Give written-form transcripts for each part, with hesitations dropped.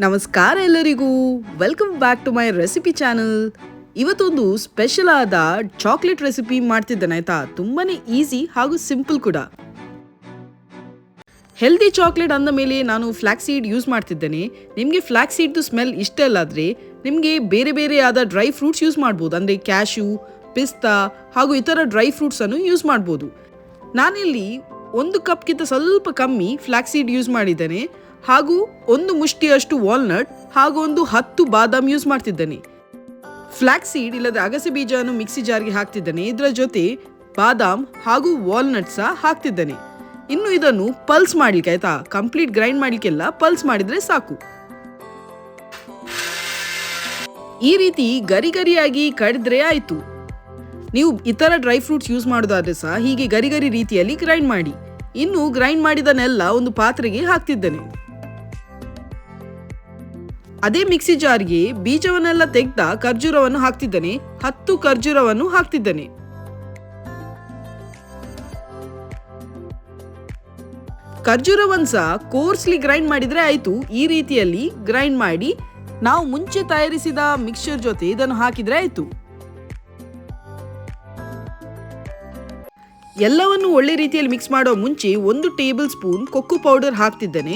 ನಮಸ್ಕಾರ ಎಲ್ಲರಿಗೂ, welcome back to my recipe channel. ಇವತ್ತೊಂದು ಸ್ಪೆಷಲ್ ಆದ ಚಾಕ್ಲೇಟ್ ರೆಸಿಪಿ ಮಾಡ್ತಿದ್ದೇನೆ ಆಯ್ತಾ. ತುಂಬಾನೇ ಈಸಿ ಹಾಗೂ ಸಿಂಪಲ್ ಕೂಡ. ಹೆಲ್ದಿ ಚಾಕ್ಲೇಟ್ ಅಂದ ಮೇಲೆ ನಾನು ಫ್ಲಾಕ್ಸ್ ಸೀಡ್ ಯೂಸ್ ಮಾಡ್ತಿದ್ದೇನೆ. ನಿಮಗೆ ಫ್ಲಾಕ್ಸ್ ಸೀಡ್ದು ಸ್ಮೆಲ್ ಇಷ್ಟ ಇಲ್ಲಾದರೆ ನಿಮಗೆ ಬೇರೆ ಬೇರೆ ಆದ ಡ್ರೈ ಫ್ರೂಟ್ಸ್ ಯೂಸ್ ಮಾಡ್ಬೋದು. ಅಂದರೆ ಕ್ಯಾಶ್ಯೂ, ಪಿಸ್ತಾ ಹಾಗೂ ಇತರ ಡ್ರೈ ಫ್ರೂಟ್ಸನ್ನು ಯೂಸ್ ಮಾಡ್ಬೋದು. ನಾನಿಲ್ಲಿ 1 ಕಪ್ಗಿಂತ ಸ್ವಲ್ಪ ಕಮ್ಮಿ ಫ್ಲಾಕ್ಸ್ ಸೀಡ್ ಯೂಸ್ ಮಾಡಿದ್ದೇನೆ ಹಾಗೂ 1 ಮುಷ್ಟಿಯಷ್ಟು ವಾಲ್ನಟ್ ಹಾಗೂ 10 ಬಾದಾಮ್ ಯೂಸ್ ಮಾಡ್ತಿದ್ದೇನೆ. ಫ್ಲಾಕ್ಸ್ ಸೀಡ್ ಇಲ್ಲದೆ ಅಗಸೆ ಬೀಜವನ್ನು ಮಿಕ್ಸಿ ಜಾರ್ಗೆ ಹಾಕ್ತಿದ್ದೇನೆ. ಇದರ ಜೊತೆ ಬಾದಾಮ್ ಹಾಗೂ ವಾಲ್ನಟ್ ಸಹ ಹಾಕ್ತಿದ್ದೇನೆ. ಇನ್ನು ಇದನ್ನು ಪಲ್ಸ್ ಮಾಡ್ಲಿಕ್ಕೆ ಆಯ್ತಾ, ಕಂಪ್ಲೀಟ್ ಗ್ರೈಂಡ್ ಮಾಡ್ಲಿಕ್ಕೆಲ್ಲ ಪಲ್ಸ್ ಮಾಡಿದ್ರೆ ಸಾಕು. ಈ ರೀತಿ ಗರಿ ಗರಿಯಾಗಿ ಕಡಿದ್ರೆ ಆಯ್ತು. ನೀವು ಇತರ ಡ್ರೈ ಫ್ರೂಟ್ಸ್ ಯೂಸ್ ಮಾಡೋದಾದ್ರೆ ಸಹ ಹೀಗೆ ಗರಿ ಗರಿ ರೀತಿಯಲ್ಲಿ ಗ್ರೈಂಡ್ ಮಾಡಿ. ಇನ್ನು ಗ್ರೈಂಡ್ ಮಾಡಿದನ್ನೆಲ್ಲ ಒಂದು ಪಾತ್ರೆಗೆ ಹಾಕ್ತಿದ್ದೇನೆ. ಅದೇ ಮಿಕ್ಸಿ ಜಾರ್ಗೆ ಬೀಜವನ್ನೆಲ್ಲ ತೆಗೆದ ಖರ್ಜೂರವನ್ನು ಹಾಕ್ತಿದ್ದೇನೆ. 10 ಖರ್ಜೂರವನ್ನು ಹಾಕ್ತಿದ್ದೇನೆ. ಖರ್ಜೂರವನ್ನು ಸಹ ಕೋರ್ಸ್ಲಿ ಗ್ರೈಂಡ್ ಮಾಡಿದ್ರೆ ಆಯ್ತು. ಈ ರೀತಿಯಲ್ಲಿ ಗ್ರೈಂಡ್ ಮಾಡಿ ನಾವು ಮುಂಚೆ ತಯಾರಿಸಿದ ಮಿಕ್ಸ್ಚರ್ ಜೊತೆ ಇದನ್ನು ಹಾಕಿದ್ರೆ ಆಯ್ತು. ಎಲ್ಲವನ್ನು ಒಳ್ಳೆ ರೀತಿಯಲ್ಲಿ ಮಿಕ್ಸ್ ಮಾಡೋ ಮುಂಚೆ 1 ಟೇಬಲ್ ಸ್ಪೂನ್ ಕೊಕ್ಕೋ ಪೌಡರ್ ಹಾಕ್ತಿದ್ದೇನೆ.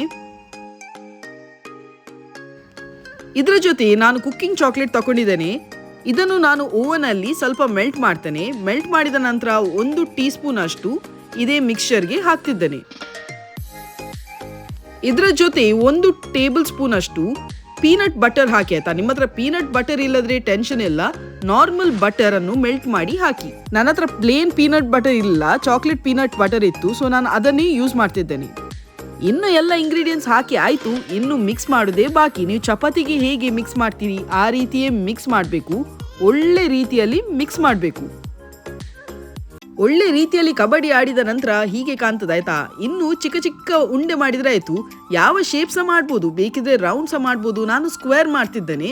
ಇದರ ಜೊತೆ ನಾನು ಕುಕ್ಕಿಂಗ್ ಚಾಕ್ಲೇಟ್ ತಗೊಂಡಿದ್ದೇನೆ. ಇದನ್ನು ನಾನು ಓವನ್ ಅಲ್ಲಿ ಸ್ವಲ್ಪ ಮೆಲ್ಟ್ ಮಾಡ್ತೇನೆ. ಮೆಲ್ಟ್ ಮಾಡಿದ ನಂತರ 1 ಟೀ ಸ್ಪೂನ್ ಅಷ್ಟು ಇದೇ ಮಿಕ್ಸ್ಚರ್ಗೆ ಹಾಕ್ತಿದ್ದೇನೆ. ಇದರ ಜೊತೆ 1 ಟೇಬಲ್ ಸ್ಪೂನ್ ಅಷ್ಟು ಪೀನಟ್ ಬಟರ್ ಹಾಕಿ ಆಯ್ತಾ. ನಿಮ್ಮ ಹತ್ರ ಪೀನಟ್ ಬಟರ್ ಇಲ್ಲದ್ರೆ ಟೆನ್ಷನ್ ಇಲ್ಲ, ನಾರ್ಮಲ್ ಬಟರ್ ಅನ್ನು ಮೆಲ್ಟ್ ಮಾಡಿ ಹಾಕಿ. ನನ್ನ ಹತ್ರ ಪ್ಲೇನ್ ಪೀನಟ್ ಬಟರ್ ಇಲ್ಲ, ಚಾಕ್ಲೇಟ್ ಪೀನಟ್ ಬಟರ್ ಇತ್ತು, ಸೊ ನಾನು ಅದನ್ನೇ ಯೂಸ್ ಮಾಡ್ತಿದ್ದೇನೆ. ಇನ್ನು ಎಲ್ಲ ಇಂಗ್ರೀಡಿಯೆಂಟ್ಸ್ ಹಾಕಿ ಆಯ್ತು. ಇನ್ನು ಮಿಕ್ಸ್ ಮಾಡೋದೇ ಬಾಕಿ. ನೀವು ಚಪಾತಿಗೆ ಹೇಗೆ ಮಿಕ್ಸ್ ಮಾಡ್ತೀರಿ ಆ ರೀತಿಯೇ ಮಿಕ್ಸ್ ಮಾಡಬೇಕು. ಒಳ್ಳೆ ರೀತಿಯಲ್ಲಿ ಮಿಕ್ಸ್ ಮಾಡಬೇಕು. ಒಳ್ಳೆ ರೀತಿಯಲ್ಲಿ ಕಬಡ್ಡಿ ಆಡಿದ ನಂತರ ಹೀಗೆ ಕಾಣ್ತದೆ ಆಯ್ತಾ. ಇನ್ನು ಚಿಕ್ಕ ಚಿಕ್ಕ ಉಂಡೆ ಮಾಡಿದ್ರೆ ಆಯ್ತು. ಯಾವ ಶೇಪ್ ಸಹ ಮಾಡ್ಬೋದು, ಬೇಕಿದ್ರೆ ರೌಂಡ್ ಸಹ ಮಾಡ್ಬೋದು. ನಾನು ಸ್ಕ್ವೇರ್ ಮಾಡ್ತಿದ್ದೇನೆ.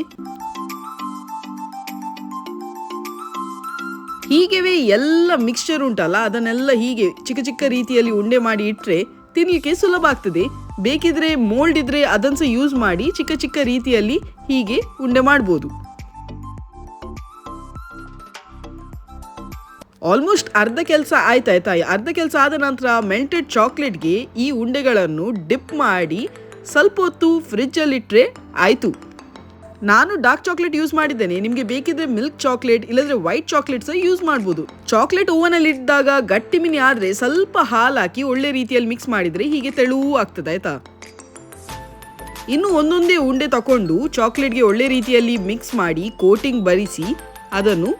ಹೀಗೆವೇ ಎಲ್ಲ ಮಿಕ್ಸ್ಚರ್ ಉಂಟಲ್ಲ ಅದನ್ನೆಲ್ಲ ಹೀಗೆ ಚಿಕ್ಕ ಚಿಕ್ಕ ರೀತಿಯಲ್ಲಿ ಉಂಡೆ ಮಾಡಿ ಇಟ್ರೆ ತಿನ್ಲಿಕ್ಕೆ ಸುಲಭ ಆಗ್ತದೆ. ಬೇಕಿದ್ರೆ ಮೋಲ್ಡ್ ಇದ್ರೆ ಅದನ್ನು ಸಹ ಯೂಸ್ ಮಾಡಿ ಚಿಕ್ಕ ಚಿಕ್ಕ ರೀತಿಯಲ್ಲಿ ಹೀಗೆ ಉಂಡೆ ಮಾಡ್ಬೋದು. ಆಲ್ಮೋಸ್ಟ್ ಅರ್ಧ ಕೆಲಸ ಆಯ್ತಾಯ್ತಾ. ಅರ್ಧ ಕೆಲಸ ಆದ ನಂತರ ಮೆಲ್ಟೆಡ್ ಚಾಕ್ಲೇಟ್ಗೆ ಈ ಉಂಡೆಗಳನ್ನು ಡಿಪ್ ಮಾಡಿ ಸ್ವಲ್ಪ ಹೊತ್ತು ಫ್ರಿಜ್ಜಲ್ಲಿ ಇಟ್ಟರೆ ಆಯಿತು. ನಾನು ಡಾರ್ಕ್ ಚಾಕ್ಲೇಟ್ ಯೂಸ್ ಮಾಡಿದ್ದೇನೆ. ನಿಮಗೆ ಬೇಕಿದ್ರೆ ಮಿಲ್ಕ್ ಚಾಕ್ಲೇಟ್ ಇಲ್ಲದ್ರೆ ವೈಟ್ ಚಾಕ್ಲೇಟ್ ಸಹ ಯೂಸ್ ಮಾಡ್ಬೋದು. ಚಾಕ್ಲೇಟ್ ಓವನಲ್ಲಿ ಇಟ್ಟಾಗ ಗಟ್ಟಿ ಮಿನಿ ಆದರೆ ಸ್ವಲ್ಪ ಹಾಲು ಹಾಕಿ ಒಳ್ಳೆ ರೀತಿಯಲ್ಲಿ ಮಿಕ್ಸ್ ಮಾಡಿದರೆ ಹೀಗೆ ತೆಳುವು ಆಗ್ತದೆ ಆಯ್ತಾ. ಇನ್ನು ಒಂದೊಂದೇ ಉಂಡೆ ತಗೊಂಡು ಚಾಕ್ಲೇಟ್ಗೆ ಒಳ್ಳೆ ರೀತಿಯಲ್ಲಿ ಮಿಕ್ಸ್ ಮಾಡಿ ಕೋಟಿಂಗ್ ಬರಿಸಿ ಅದನ್ನು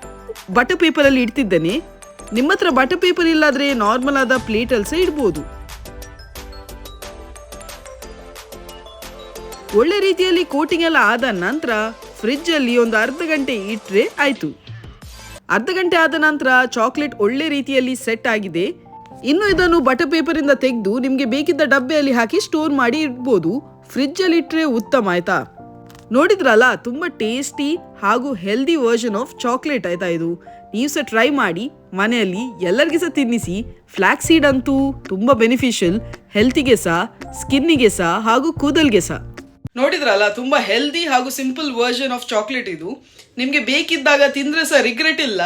ಬಟರ್ ಪೇಪರಲ್ಲಿ ಇಡ್ತಿದ್ದೇನೆ. ನಿಮ್ಮ ಹತ್ರ ಬಟರ್ ಪೇಪರ್ ಇಲ್ಲಾದ್ರೆ ನಾರ್ಮಲ್ ಆದ ಪ್ಲೇಟಲ್ಲಿ ಸಹ ಇಡ್ಬೋದು. ಒಳ್ಳೆ ರೀತಿಯಲ್ಲಿ ಕೋಟಿಂಗ್ ಎಲ್ಲ ಆದ ನಂತರ ಫ್ರಿಜ್ ಅಲ್ಲಿ ಒಂದು ಅರ್ಧ ಗಂಟೆ ಇಟ್ಟರೆ ಆಯ್ತು. ಅರ್ಧ ಗಂಟೆ ಆದ ನಂತರ ಚಾಕ್ಲೇಟ್ ಒಳ್ಳೆ ರೀತಿಯಲ್ಲಿ ಸೆಟ್ ಆಗಿದೆ. ಇನ್ನು ಇದನ್ನು ಬಟರ್ ಪೇಪರ್ ಇಂದ ತೆಗೆದು ನಿಮಗೆ ಬೇಕಿದ್ದ ಡಬ್ಬೆಯಲ್ಲಿ ಹಾಕಿ ಸ್ಟೋರ್ ಮಾಡಿ ಇಡ್ಬೋದು. ಫ್ರಿಜ್ ಅಲ್ಲಿ ಇಟ್ಟರೆ ಉತ್ತಮ ಆಯ್ತಾ. ನೋಡಿದ್ರಲ್ಲ, ತುಂಬಾ ಟೇಸ್ಟಿ ಹಾಗೂ ಹೆಲ್ದಿ ವರ್ಷನ್ ಆಫ್ ಚಾಕ್ಲೇಟ್ ಆಯ್ತಾ ಇದು. ನೀವು ಸಹ ಟ್ರೈ ಮಾಡಿ ಮನೆಯಲ್ಲಿ ಎಲ್ಲರಿಗೂ ಸಹ ತಿನ್ನಿಸಿ. ಫ್ಲಾಕ್ಸ್ ಸೀಡ್ ಅಂತೂ ತುಂಬಾ ಬೆನಿಫಿಷಿಯಲ್, ಹೆಲ್ತಿಗೆ ಸಹ, ಸ್ಕಿನ್ನಿಗೆ ಸಹ ಹಾಗೂ ಕೂದಲ್ಗೆ ಸಹ. ನೋಡಿದ್ರಲ್ಲ, ತುಂಬಾ ಹೆಲ್ದಿ ಹಾಗೂ ಸಿಂಪಲ್ ವರ್ಷನ್ ಆಫ್ ಚಾಕ್ಲೇಟ್ ಇದು. ನಿಮ್ಗೆ ಬೇಕಿದ್ದಾಗ ತಿಂದ್ರೆ ಸಹ ರಿಗ್ರೆಟ್ ಇಲ್ಲ.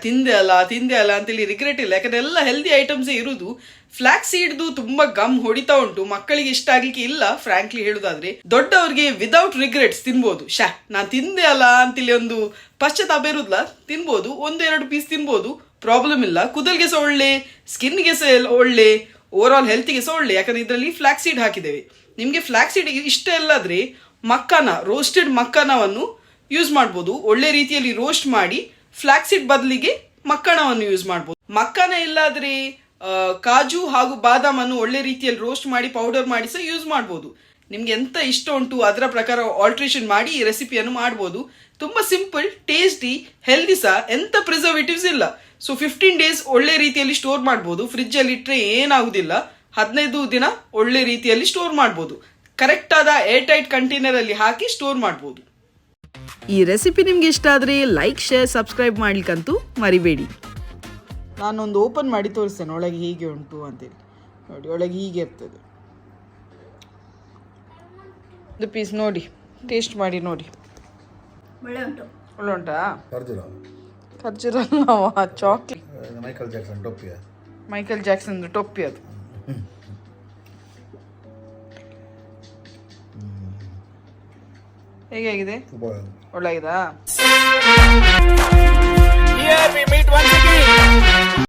ತಿಂದೆ ಅಲ್ಲ ಅಂತೇಳಿ ರಿಗ್ರೆಟ್ ಇಲ್ಲ, ಯಾಕಂದ್ರೆ ಎಲ್ಲ ಹೆಲ್ದಿ ಐಟಮ್ಸ್ ಇರುವುದು. ಫ್ಲಾಕ್ಸ್ ಸೀಡ್ದು ತುಂಬಾ ಗಮ್ ಹೊಡಿತಾ ಉಂಟು, ಮಕ್ಕಳಿಗೆ ಇಷ್ಟ ಆಗ್ಲಿಕ್ಕೆ ಇಲ್ಲ. ಫ್ರಾಂಕ್ಲಿ ಹೇಳುದಾದ್ರೆ ದೊಡ್ಡವರಿಗೆ ವಿದೌಟ್ ರಿಗ್ರೆಟ್ಸ್ ತಿನ್ಬೋದು. ನಾನು ತಿಂದೆ ಅಲ್ಲ ಅಂತೇಳಿ ಒಂದು ಪಶ್ಚಾತ್ತಾಪ ಇರುದಿಲ್ಲ, ತಿನ್ಬೋದು. 1-2 ಪೀಸ್ ತಿನ್ಬೋದು, ಪ್ರಾಬ್ಲಮ್ ಇಲ್ಲ. ಕೂದಲ್ಗೆ ಸಹ ಒಳ್ಳೆ, ಸ್ಕಿನ್ಗೆ ಸಹ ಒಳ್ಳೆ, ಓವರ್ ಆಲ್ ಹೆಲ್ತ್ಗೆ ಸಹ ಒಳ್ಳೆ. ಯಾಕಂದ್ರೆ ಇದರಲ್ಲಿ ಫ್ಲಾಕ್ಸ್ ಸೀಡ್ ಹಾಕಿದ್ದೇವೆ. ನಿಮಗೆ ಫ್ಲಾಕ್ಸ್ ಸೀಡ್ ಇಷ್ಟ ಇಲ್ಲಾದ್ರೆ ರೋಸ್ಟೆಡ್ ಮಕ್ಕನವನ್ನು ಯೂಸ್ ಮಾಡ್ಬೋದು. ಒಳ್ಳೆ ರೀತಿಯಲ್ಲಿ ರೋಸ್ಟ್ ಮಾಡಿ ಫ್ಲಾಕ್ಸ್ ಸೀಡ್ ಬದಲಿಗೆ ಮಕ್ಕನವನ್ನು ಯೂಸ್ ಮಾಡ್ಬೋದು. ಮಕ್ಕನ ಇಲ್ಲಾದ್ರೆ ಕಾಜು ಹಾಗೂ ಬಾದಾಮ್ ಅನ್ನು ಒಳ್ಳೆ ರೀತಿಯಲ್ಲಿ ರೋಸ್ಟ್ ಮಾಡಿ ಪೌಡರ್ ಮಾಡಿ ಸಹ ಯೂಸ್ ಮಾಡ್ಬೋದು. ನಿಮ್ಗೆ ಎಂತ ಇಷ್ಟ ಉಂಟು ಅದರ ಪ್ರಕಾರ ಆಲ್ಟ್ರೇಷನ್ ಮಾಡಿ ಈ ರೆಸಿಪಿಯನ್ನು ಮಾಡ್ಬೋದು. ತುಂಬಾ ಸಿಂಪಲ್, ಟೇಸ್ಟಿ, ಹೆಲ್ದಿ ಸಹ, ಎಂತ ಪ್ರಿಸರ್ವೇಟಿವ್ಸ್ ಇಲ್ಲ. ಸೊ 15 ಡೇಸ್ ಒಳ್ಳೆ ರೀತಿಯಲ್ಲಿ ಸ್ಟೋರ್ ಮಾಡ್ಬೋದು. ಫ್ರಿಜ್ ಅಲ್ಲಿ ಇಟ್ಟರೆ ಏನಾಗುದಿಲ್ಲ. 15 ದಿನ ಒಳ್ಳೆ ರೀತಿಯಲ್ಲಿ ಸ್ಟೋರ್ ಮಾಡ್ಬೋದು. ಕರೆಕ್ಟ್ ಆದ ಏರ್ ಟೈಟ್ ಕಂಟೈನರ್ ಅಲ್ಲಿ ಹಾಕಿ ಸ್ಟೋರ್ ಮಾಡ್ಬೋದು. ಈ ರೆಸಿಪಿ ನಿಮ್ಗೆ ಇಷ್ಟ ಆದರೆ ಲೈಕ್, ಶೇರ್, ಸಬ್ಸ್ಕ್ರೈಬ್ ಮಾಡ್ಲಿಕ್ಕಂತೂ ಮರಿಬೇಡಿ. ನಾನೊಂದು ಓಪನ್ ಮಾಡಿ ತೋರಿಸ್ತೇನೆ ಒಳಗೆ ಹೀಗೆ ಉಂಟು ಅಂತೇಳಿ. ನೋಡಿ, ಒಳಗೆ ಹೀಗೆ ಇರ್ತದೆ. ಇದು ಪೀಸ್ ನೋಡಿ, ಟೇಸ್ಟ್ ಮಾಡಿ ನೋಡಿ. ಒಳ್ಳೆ ಉಂಟು. ಒಳ್ಳೆ ಉಂಟಾ? ಖರ್ಜೂರ ಖರ್ಜೂರ ಚಾಕ್ಲೇಟ್. ಮೈಕಲ್ ಜಾಕ್ಸನ್ ಟೊಪ್ಪಿಯ. ಮೈಕಲ್ ಜಾಕ್ಸನ್ ಟೊಪ್ಪಿ ಅದು. ಹೇಗಾಗಿದೆ? ಒಳ್ಳೆಗಿದಾ?